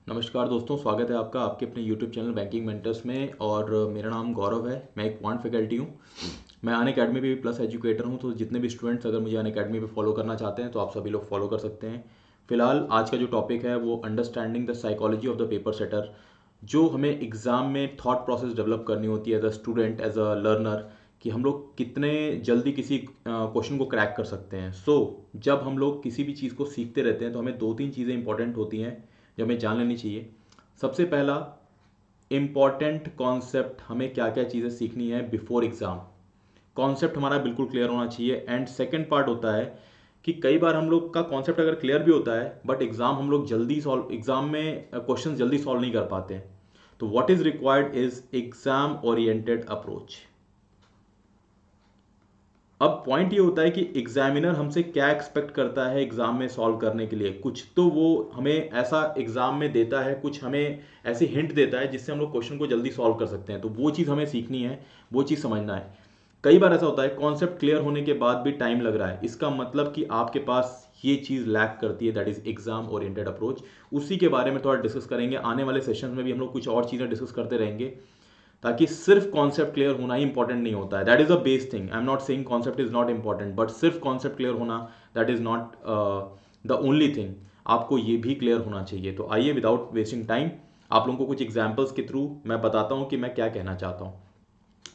नमस्कार दोस्तों, स्वागत है आपका आपके अपने YouTube चैनल बैंकिंग मेंटर्स में। और मेरा नाम गौरव है। मैं एक क्वांट फैकल्टी हूँ। मैं अन अकेडमी पे भी प्लस एजुकेटर हूँ। तो जितने भी स्टूडेंट्स अगर मुझे अन अकेडमी पे फॉलो करना चाहते हैं तो आप सभी लोग फॉलो कर सकते हैं। फिलहाल आज का जो टॉपिक है वो understanding the psychology of the paper setter, जो हमें एग्ज़ाम में थॉट प्रोसेस डेवलप करनी होती है as a student, as a learner, कि हम लोग कितने जल्दी किसी क्वेश्चन को क्रैक कर सकते हैं। जब हम लोग किसी भी चीज़ को सीखते रहते हैं तो हमें दो तीन चीज़ें इंपॉर्टेंट होती हैं जो हमें जान लेनी चाहिए। सबसे पहला इम्पॉर्टेंट कॉन्सेप्ट, हमें क्या क्या चीज़ें सीखनी है बिफोर एग्ज़ाम। कॉन्सेप्ट हमारा बिल्कुल क्लियर होना चाहिए। एंड सेकंड पार्ट होता है कि कई बार हम लोग का कॉन्सेप्ट अगर क्लियर भी होता है बट एग्ज़ाम हम लोग जल्दी सॉल्व, एग्ज़ाम में क्वेश्चन जल्दी सॉल्व नहीं कर पाते हैं। तो what is required is exam oriented approach. अब पॉइंट ये होता है कि एग्जामिनर हमसे क्या एक्सपेक्ट करता है एग्जाम में सॉल्व करने के लिए। कुछ तो वो हमें ऐसा एग्जाम में देता है, कुछ हमें ऐसे हिंट देता है जिससे हम लोग क्वेश्चन को जल्दी सॉल्व कर सकते हैं। तो वो चीज़ हमें सीखनी है, वो चीज़ समझना है। कई बार ऐसा होता है कॉन्सेप्ट क्लियर होने के बाद भी टाइम लग रहा है, इसका मतलब कि आपके पास ये चीज़ लैक करती है, that is exam oriented approach. उसी के बारे में थोड़ा डिस्कस करेंगे। आने वाले सेशन में भी हम लोग कुछ और चीज़ें डिस्कस करते रहेंगे, ताकि सिर्फ कॉन्सेप्ट क्लियर होना ही इंपॉर्टेंट नहीं होता है। That is a base thing. I am not saying concept is not important, but सिर्फ कॉन्सेप्ट क्लियर होना that is not the only thing. आपको ये भी क्लियर होना चाहिए। तो आइए विदाउट वेस्टिंग टाइम आप लोगों को कुछ एग्जाम्पल्स के थ्रू मैं बताता हूँ कि मैं क्या कहना चाहता हूँ।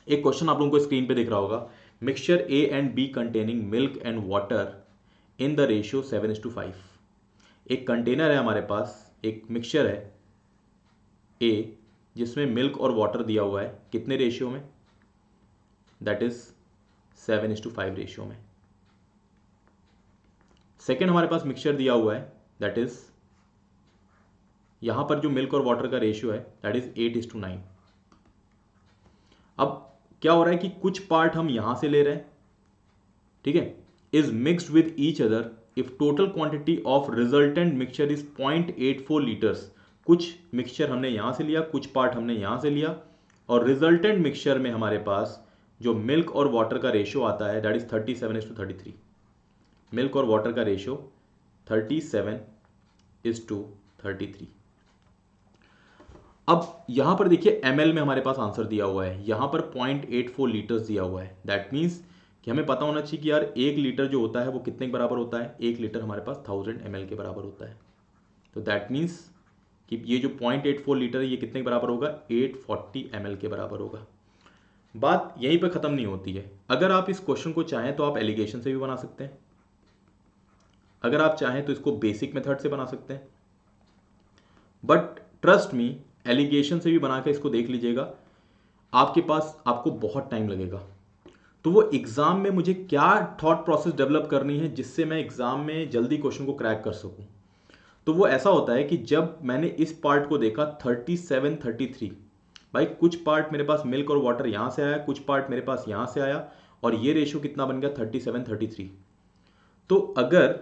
एक क्वेश्चन आप लोगों को स्क्रीन पे दिख रहा होगा, mixture A and B containing milk and water in the ratio 7:5। एक कंटेनर है हमारे पास, एक मिक्सचर है ए जिसमें मिल्क और वाटर दिया हुआ है, कितने रेशियो में? दैट इज 7:5 रेशियो में। सेकेंड हमारे पास मिक्सचर दिया हुआ है, दैट इज यहां पर जो मिल्क और वाटर का रेशियो है दैट इज 8:9। अब क्या हो रहा है कि कुछ पार्ट हम यहां से ले रहे हैं, ठीक है, is mixed with each other if total quantity of resultant mixture is 0.84 litres. कुछ मिक्सचर हमने यहां से लिया, कुछ पार्ट हमने यहां से लिया, और रिजल्टेंट मिक्सचर में हमारे पास जो मिल्क और वाटर का रेशियो आता है दैट इज 37:33। मिल्क और वाटर का रेशियो 37:33। अब यहां पर देखिए ml में हमारे पास आंसर दिया हुआ है, यहां पर 0.84 लीटर्स दिया हुआ है। दैट मीन्स कि हमें पता होना चाहिए कि यार एक लीटर जो होता है वो कितने के बराबर होता है। एक लीटर हमारे पास 1000 ml के बराबर होता है। तो दैट मीन्स कि ये जो 0.84 लीटर है ये कितने के बराबर होगा? 840 ml के बराबर होगा। बात यहीं पर खत्म नहीं होती है। अगर आप इस क्वेश्चन को चाहें तो आप एलिगेशन से भी बना सकते हैं, अगर आप चाहें तो इसको बेसिक मेथड से बना सकते हैं, बट ट्रस्ट मी, एलिगेशन से भी बना के इसको देख लीजिएगा, आपके पास आपको बहुत टाइम लगेगा। तो वो एग्जाम में मुझे क्या थॉट प्रोसेस डेवलप करनी है जिससे मैं एग्जाम में जल्दी क्वेश्चन को क्रैक कर सकूं। तो वो ऐसा होता है कि जब मैंने इस पार्ट को देखा 37:33, भाई कुछ पार्ट मेरे पास मिल्क और वाटर यहां से आया, कुछ पार्ट मेरे पास यहां से आया, और ये रेशियो कितना बन गया? 37:33। तो अगर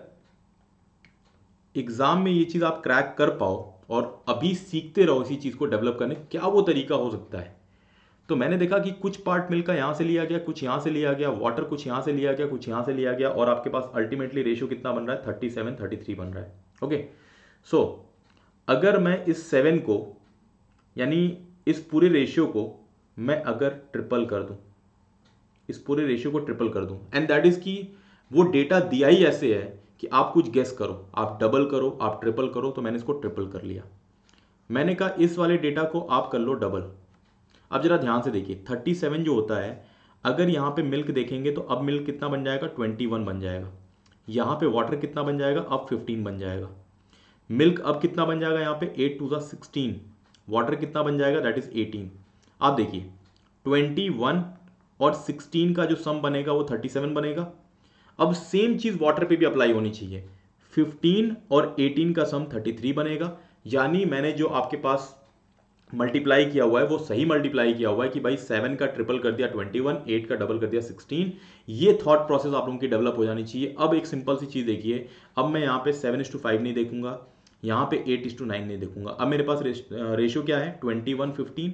एग्जाम में ये चीज आप क्रैक कर पाओ और अभी सीखते रहो इसी चीज को डेवलप करने, क्या वो तरीका हो सकता है? तो मैंने देखा कि कुछ पार्ट मिल्क का यहां से लिया गया, कुछ यहां से लिया गया, वाटर कुछ यहां से लिया गया, कुछ यहां से लिया गया, और आपके पास अल्टीमेटली रेशियो कितना बन रहा है? 37:33 बन रहा है। ओके, सो अगर मैं इस 7 को, यानी इस पूरे रेशियो को मैं अगर ट्रिपल कर दूं, इस पूरे रेशियो को ट्रिपल कर दूं, एंड दैट इज कि वो डेटा दिया ही ऐसे है कि आप कुछ गेस करो, आप डबल करो, आप ट्रिपल करो। तो मैंने इसको ट्रिपल कर लिया। मैंने कहा इस वाले डेटा को आप कर लो डबल। अब जरा ध्यान से देखिए, 37 जो होता है, अगर यहां पे मिल्क देखेंगे तो अब मिल्क कितना बन जाएगा? 21 बन जाएगा। यहां पे वाटर कितना बन जाएगा? अब 15 बन जाएगा। मिल्क अब कितना बन जाएगा? यहां पे 8 2 16। वाटर कितना बन जाएगा? That is 18। आप देखिए 21 और 16 का जो सम बनेगा वो 37 बनेगा। अब सेम चीज वाटर पे भी अप्लाई होनी चाहिए। 15 और 18 का सम 33 बनेगा। यानी मैंने जो आपके पास मल्टीप्लाई किया हुआ है वो सही मल्टीप्लाई किया हुआ है कि भाई 7 का ट्रिपल कर दिया 21, 8 का डबल कर दिया 16। ये थॉट प्रोसेस आप लोगों की डेवलप हो जानी चाहिए। अब एक सिंपल सी चीज देखिए, अब मैं यहाँ पे 7:5 नहीं देखूंगा, यहाँ पे 8:9 नहीं देखूंगा। अब मेरे पास रेशियो क्या है? 21:15,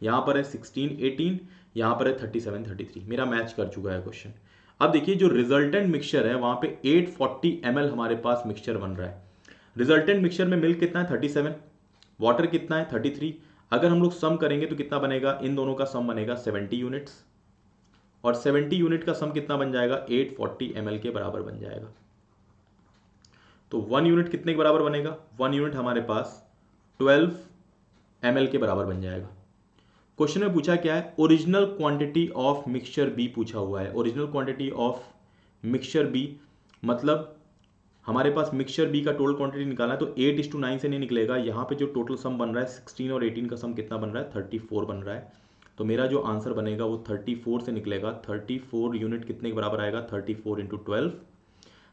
यहाँ पर है 16:18, यहाँ पर है 37:33। मेरा मैच कर चुका है क्वेश्चन। अब देखिए जो रिजल्टेंट मिक्सचर है वहां पे 840 ml हमारे पास मिक्सचर बन रहा है। रिजल्टेंट मिक्सचर में मिल्क कितना है? 37। वाटर कितना है 33, अगर हम लोग सम करेंगे तो कितना बनेगा, इन दोनों का सम बनेगा 70 यूनिट्स, और 70 यूनिट का सम कितना बन जाएगा, 840 ml के बराबर बन जाएगा। तो 1 यूनिट कितने के बराबर बनेगा, 1 यूनिट हमारे पास 12 ml के बराबर बन जाएगा। क्वेश्चन में पूछा क्या है, original quantity of mixture B पूछा हुआ है। Original quantity of mixture B मतलब हमारे पास मिक्सचर बी का टोटल क्वांटिटी निकालना है, तो 8:9 से नहीं निकलेगा। यहाँ पे जो टोटल सम बन रहा है 16 और 18 का सम कितना बन रहा है, 34 बन रहा है। तो मेरा जो आंसर बनेगा वो 34 से निकलेगा। 34 यूनिट कितने के बराबर आएगा, 34 इंटू 12,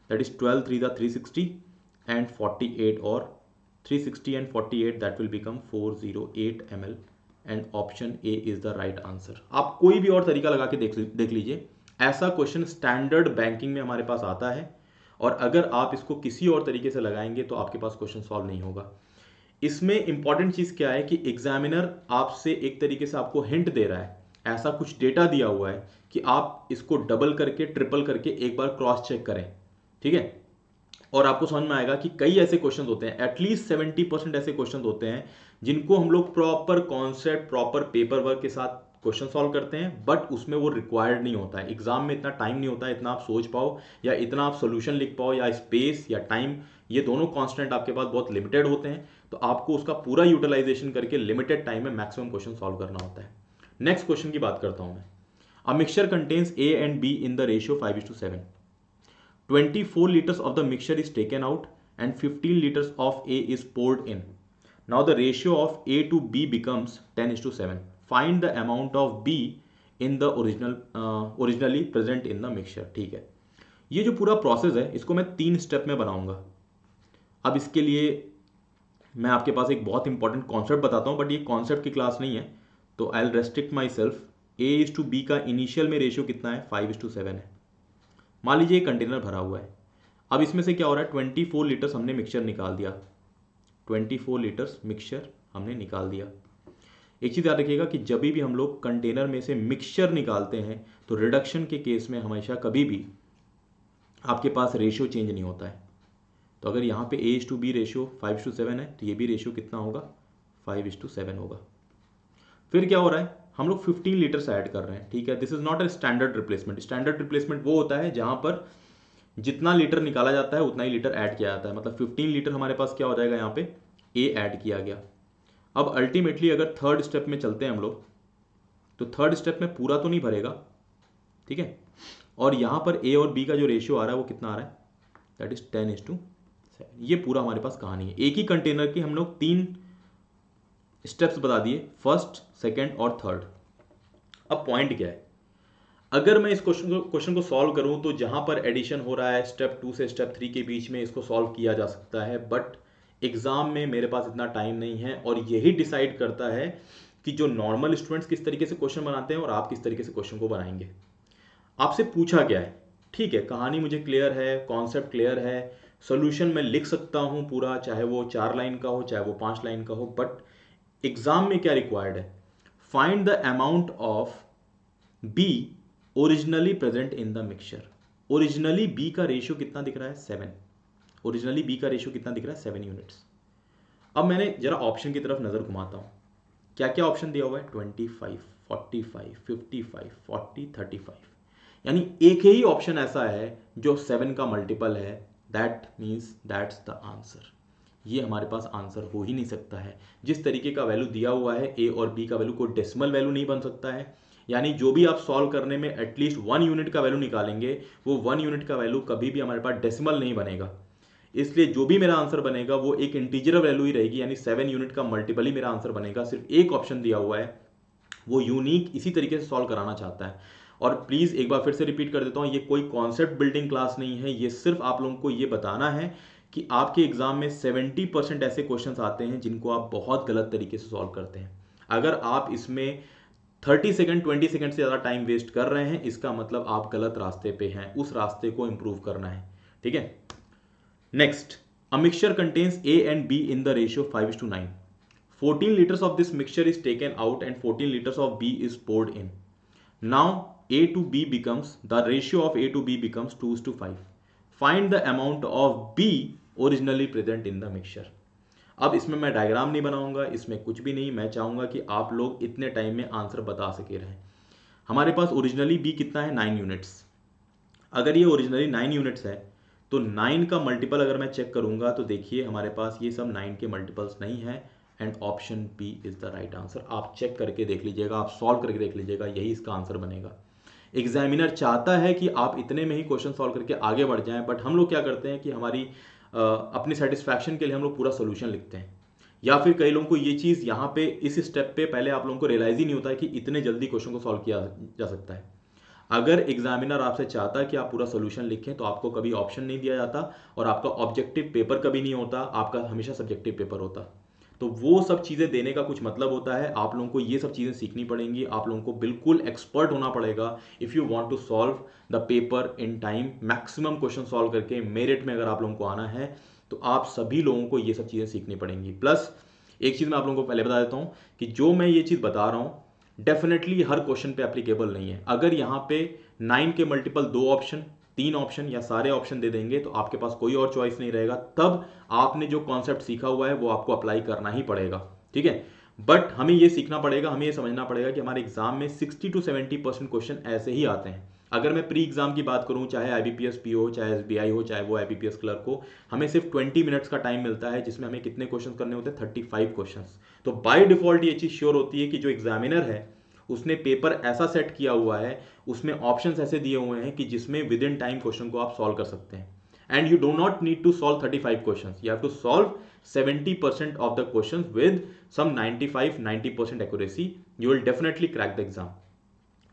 दैट इज 12 3 360 एंड 48, और 360 and 48 that will become 408 ml, and option A is the right answer. आप कोई भी और तरीका लगा के देख लीजिए, ऐसा क्वेश्चन स्टैंडर्ड बैंकिंग में हमारे पास आता है, और अगर आप इसको किसी और तरीके से लगाएंगे तो आपके पास क्वेश्चन सॉल्व नहीं होगा। इसमें इंपॉर्टेंट चीज क्या है कि एग्जामिनर आपसे एक तरीके से आपको हिंट दे रहा है, ऐसा कुछ डेटा दिया हुआ है कि आप इसको डबल करके ट्रिपल करके एक बार क्रॉस चेक करें, ठीक है। और आपको समझ में आएगा कि कई ऐसे क्वेश्चन होते हैं, एटलीस्ट 70% ऐसे क्वेश्चन होते हैं जिनको हम लोग proper concept, proper paper work के साथ क्वेश्चन सॉल्व करते हैं, बट उसमें वो रिक्वायर्ड नहीं होता है। एग्जाम में इतना टाइम नहीं होता है, इतना आप सोच पाओ या इतना आप सोल्यूशन लिख पाओ, या स्पेस या टाइम, ये दोनों कांस्टेंट आपके पास बहुत लिमिटेड होते हैं। तो आपको उसका पूरा यूटिलाइजेशन करके लिमिटेड टाइम में मैक्सिमम क्वेश्चन सॉल्व करना होता है। नेक्स्ट क्वेश्चन की बात करता हूं मैं। A mixture contains A and be in the ratio 5:7. 24 liters of the mixture is taken out and 15 liters of A is poured in. Now the ratio of A to B becomes 10:7. Find the amount of B in the originally present in the mixture. ठीक है, ये जो पूरा process है इसको मैं 3 step में बनाऊंगा। अब इसके लिए मैं आपके पास एक बहुत इंपॉर्टेंट कॉन्सेप्ट बताता हूँ, बट ये कॉन्सेप्ट की क्लास नहीं है, तो I will restrict my self. A:B का इनिशियल में रेशियो कितना है, 5:7 है। मान लीजिए कंटेनर भरा हुआ है। अब इसमें से क्या हो रहा है, 24 लीटर्स हमने मिक्सचर निकाल दिया, 24 लीटर्स मिक्सचर हमने निकाल दिया। एक चीज़ याद रखिएगा कि जब भी हम लोग कंटेनर में से मिक्सचर निकालते हैं तो रिडक्शन के केस में हमेशा कभी भी आपके पास रेशियो चेंज नहीं होता है। तो अगर यहाँ पे A:B रेशियो 5:7 है तो ये भी रेशियो कितना होगा, 5:7 होगा। फिर क्या हो रहा है, हम लोग 15 लीटर्स ऐड कर रहे हैं, ठीक है। This is not a standard replacement. Standard replacement वो होता है जहां पर जितना लीटर निकाला जाता है उतना ही लीटर ऐड किया जाता है। मतलब 15 लीटर हमारे पास क्या हो जाएगा, यहाँ पे ए ऐड किया गया। अब अल्टीमेटली अगर थर्ड स्टेप में चलते हैं हम लोग, तो थर्ड स्टेप में पूरा तो नहीं भरेगा, ठीक है। और यहाँ पर ए और बी का जो रेशियो आ रहा है वो कितना आ रहा है, दैट इज 10:7। ये पूरा हमारे पास कहानी है। एक ही कंटेनर की हम लोग 3 स्टेप्स बता दिए, फर्स्ट, सेकेंड और थर्ड। अब पॉइंट क्या है, अगर मैं इस क्वेश्चन को सॉल्व करूं तो जहां पर एडिशन हो रहा है स्टेप 2 से स्टेप 3 के बीच में इसको सॉल्व किया जा सकता है, बट एग्जाम में मेरे पास इतना टाइम नहीं है, और यही डिसाइड करता है कि जो नॉर्मल स्टूडेंट्स किस तरीके से क्वेश्चन बनाते हैं और आप किस तरीके से क्वेश्चन को बनाएंगे। आपसे पूछा गया है, ठीक है, कहानी मुझे क्लियर है, कॉन्सेप्ट क्लियर है, सोल्यूशन मैं लिख सकता हूं पूरा, चाहे वो 4 लाइन का हो चाहे वो 5 लाइन का हो, बट एग्जाम में क्या रिक्वायर्ड है, find the amount of B originally present in the mixture. Originally B का रेशियो कितना दिख रहा है, 7। ओरिजिनली बी का रेशियो कितना दिख रहा है, 7 यूनिट्स। अब मैंने जरा ऑप्शन की तरफ नजर घुमाता हूं, क्या क्या ऑप्शन दिया हुआ है, 25, 45, 55, 40, 35। यानी एक ही ऑप्शन ऐसा है जो 7 का मल्टीपल है, that means that's the answer. ये हमारे पास आंसर हो ही नहीं सकता है। जिस तरीके का वैल्यू दिया हुआ है ए और बी का वैल्यू कोई डेसिमल वैल्यू नहीं बन सकता है। यानी जो भी आप सॉल्व करने में एटलीस्ट 1 यूनिट का वैल्यू निकालेंगे, वो 1 यूनिट का वैल्यू कभी भी हमारे पास डेसिमल नहीं बनेगा। इसलिए जो भी मेरा आंसर बनेगा वो एक इंटीजर वैल्यू ही रहेगी, यानी 7 यूनिट का मल्टीपल ही मेरा आंसर बनेगा। सिर्फ एक ऑप्शन दिया हुआ है, वो यूनिक इसी तरीके से सॉल्व कराना चाहता है। और प्लीज़ एक बार फिर से रिपीट कर देता हूँ, ये कोई कॉन्सेप्ट बिल्डिंग क्लास नहीं है, ये सिर्फ आप लोगों को ये बताना है कि आपके एग्जाम में 70% ऐसे क्वेश्चंस आते हैं जिनको आप बहुत गलत तरीके से सॉल्व करते हैं। अगर आप इसमें 30 सेकंड 20 सेकंड से ज़्यादा टाइम वेस्ट कर रहे हैं, इसका मतलब आप गलत रास्ते पे हैं, उस रास्ते को इंप्रूव करना है, ठीक है। Next, a mixture contains A and B in the ratio 5:9. 14 liters of this mixture is taken out and 14 liters of B is poured in. Now A to B becomes, the ratio of A to B becomes 2:5. Find the amount of B originally present in the mixture. अब इसमें मैं diagram नहीं बनाऊंगा, इसमें कुछ भी नहीं, मैं चाहूँगा कि आप लोग इतने टाइम में आंसर बता सके रहें। हमारे पास ओरिजिनली बी कितना है, 9 यूनिट्स। अगर ये ओरिजिनली 9 यूनिट्स है तो 9 का मल्टीपल अगर मैं चेक करूंगा तो देखिए हमारे पास ये सब 9 के मल्टीपल्स नहीं है, and option B is the right answer. आप चेक करके देख लीजिएगा, आप सॉल्व करके देख लीजिएगा, यही इसका आंसर बनेगा। एग्जामिनर चाहता है कि आप इतने में ही क्वेश्चन सॉल्व करके आगे बढ़ जाएं, बट हम लोग क्या करते हैं कि हमारी अपनी सेटिस्फैक्शन के लिए हम लोग पूरा सोल्यूशन लिखते हैं, या फिर कई लोगों को ये चीज़ यहाँ पे इस स्टेप पे पहले आप लोगों को रियलाइज ही नहीं होता है कि इतने जल्दी क्वेश्चन को सॉल्व किया जा सकता है। अगर एग्जामिनर आपसे चाहता है कि आप पूरा सोल्यूशन लिखें तो आपको कभी ऑप्शन नहीं दिया जाता, और आपका ऑब्जेक्टिव पेपर कभी नहीं होता, आपका हमेशा सब्जेक्टिव पेपर होता। तो वो सब चीज़ें देने का कुछ मतलब होता है, आप लोगों को ये सब चीज़ें सीखनी पड़ेंगी, आप लोगों को बिल्कुल एक्सपर्ट होना पड़ेगा if you want to solve the paper in time, maximum question solve करके मेरिट में अगर आप लोगों को आना है तो आप सभी लोगों को ये सब चीज़ें सीखनी पड़ेंगी। प्लस एक चीज़ मैं आप लोगों को पहले बता देता हूँ कि जो मैं ये चीज़ बता रहा हूँ डेफिनेटली हर क्वेश्चन पे एप्लीकेबल नहीं है। अगर यहाँ पे 9 के मल्टीपल 2 ऑप्शन, 3 ऑप्शन या सारे ऑप्शन दे देंगे तो आपके पास कोई और चॉइस नहीं रहेगा, तब आपने जो कॉन्सेप्ट सीखा हुआ है वो आपको अप्लाई करना ही पड़ेगा, ठीक है। बट हमें ये सीखना पड़ेगा, हमें ये समझना पड़ेगा कि हमारे एग्जाम में 60 to 70% क्वेश्चन ऐसे ही आते हैं। अगर मैं प्री एग्जाम की बात करूं, चाहे IBPS PO हो, चाहे SBI हो, चाहे वो IBPS क्लर्क हो, हमें सिर्फ 20 मिनट्स का टाइम मिलता है जिसमें हमें कितने क्वेश्चन करने होते हैं, 35 क्वेश्चन। तो बाय डिफॉल्ट ये चीज़ श्योर होती है कि जो एग्जामिनर है उसने पेपर ऐसा सेट किया हुआ है, उसमें ऑप्शंस ऐसे दिए हुए हैं कि जिसमें विद इन टाइम क्वेश्चन को आप सॉल्व कर सकते हैं। And you do not need to solve 35 questions, you have to solve 70% of the questions with some 95-90% accuracy, you will definitely crack the exam.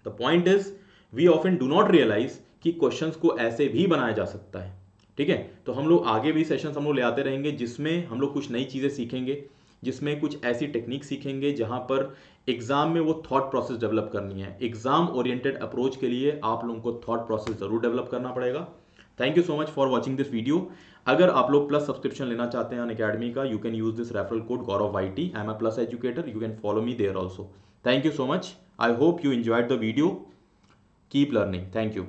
The point is we often do not realize कि questions को ऐसे भी बनाया जा सकता है, ठीक है। तो हम लोग आगे भी सेशंस हम लोग ले आते रहेंगे जिसमें हम लोग कुछ नई चीज़ें सीखेंगे, जिसमें कुछ ऐसी टेक्निक सीखेंगे जहां पर एग्जाम में वो थॉट प्रोसेस डेवलप करनी है। एग्जाम ओरिएंटेड अप्रोच के लिए आप लोगों को थॉट प्रोसेस जरूर डेवलप करना पड़ेगा। Thank you so much for watching this video. अगर आप लोग प्लस सब्सक्रिप्शन लेना चाहते हैं अनअकैडमी का, you can use this referral code Gaurav YT, I am a plus educator, you can follow me there also. Thank you so much, I hope you enjoyed the video, keep learning, thank you.